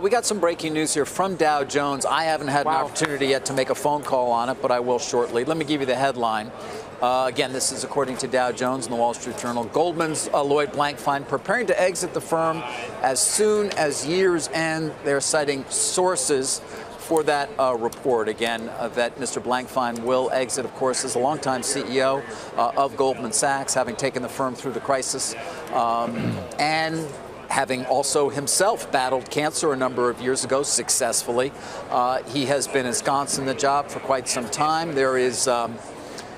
We got some breaking news here from Dow Jones. I haven't had an opportunity yet to make a phone call on it, but I will shortly. Let me give you the headline. Again, this is according to Dow Jones and the Wall Street Journal. Goldman's Lloyd Blankfein preparing to exit the firm as soon as year's end. They're citing sources for that report. Again, that Mr. Blankfein will exit, of course, as a longtime CEO of Goldman Sachs, having taken the firm through the crisis, and having also himself battled cancer a number of years ago successfully. He has been ensconced in the job for quite some time. There is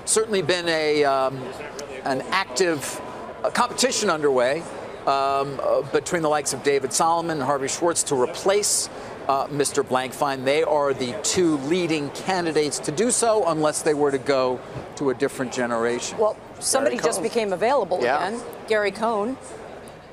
certainly been an active competition underway between the likes of David Solomon and Harvey Schwartz to replace Mr. Blankfein. They are the two leading candidates to do so unless they were to go to a different generation. Well, somebody just became available again, Gary Cohn.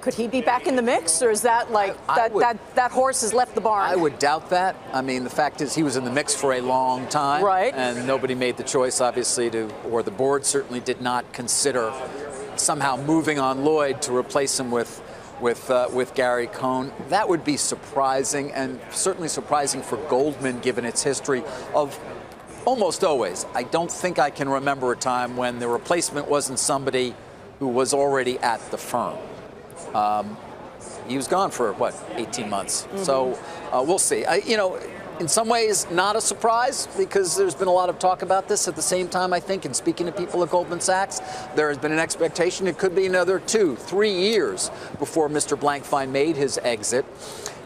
Could he be back in the mix, or is that like that horse has left the barn? I would doubt that. I mean, the fact is he was in the mix for a long time, right? And nobody made the choice, obviously, or the board certainly did not consider somehow moving on Lloyd to replace him with Gary Cohn. That would be surprising, and certainly surprising for Goldman, given its history of almost always. I don't think I can remember a time when the replacement wasn't somebody who was already at the firm. He was gone for, 18 months. Mm-hmm. So we'll see. In some ways, not a surprise, because there's been a lot of talk about this. At the same time, I think, in speaking to people at Goldman Sachs, there has been an expectation it could be another 2-3 years before Mr. Blankfein made his exit.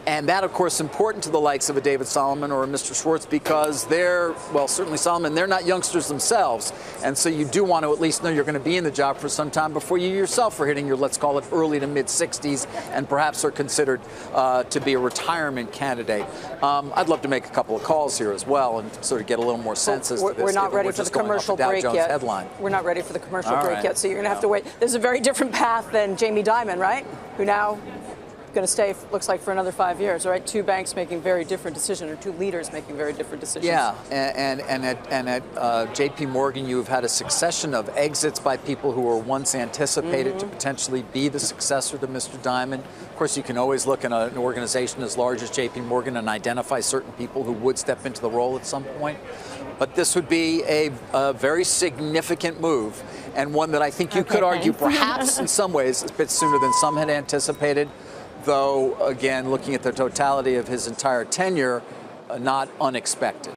And that, of course, is important to the likes of a David Solomon or a Mr. Schwartz, because they're, certainly Solomon, they're not youngsters themselves. And so you do want to at least know you're going to be in the job for some time before you yourself are hitting your, let's call it, early to mid-60s, and perhaps are considered to be a retirement candidate. I'd love to make a couple of calls here as well and sort of get a little more sense as to this. We're not ready for the commercial break yet. Headline. We're not ready for the commercial break yet, so you're going to have to wait. There's a very different path than Jamie Dimon, right? Who now going to stay, looks like, for another 5 years, right? Two banks making very different decisions, or two leaders making very different decisions. Yeah, and at J.P. Morgan, you have had a succession of exits by people who were once anticipated to potentially be the successor to Mr. Dimon. Of course, you can always look in an organization as large as J.P. Morgan and identify certain people who would step into the role at some point. But this would be a very significant move, and one that I think you could argue perhaps in some ways a bit sooner than some had anticipated. Though, again, looking at the totality of his entire tenure, not unexpected.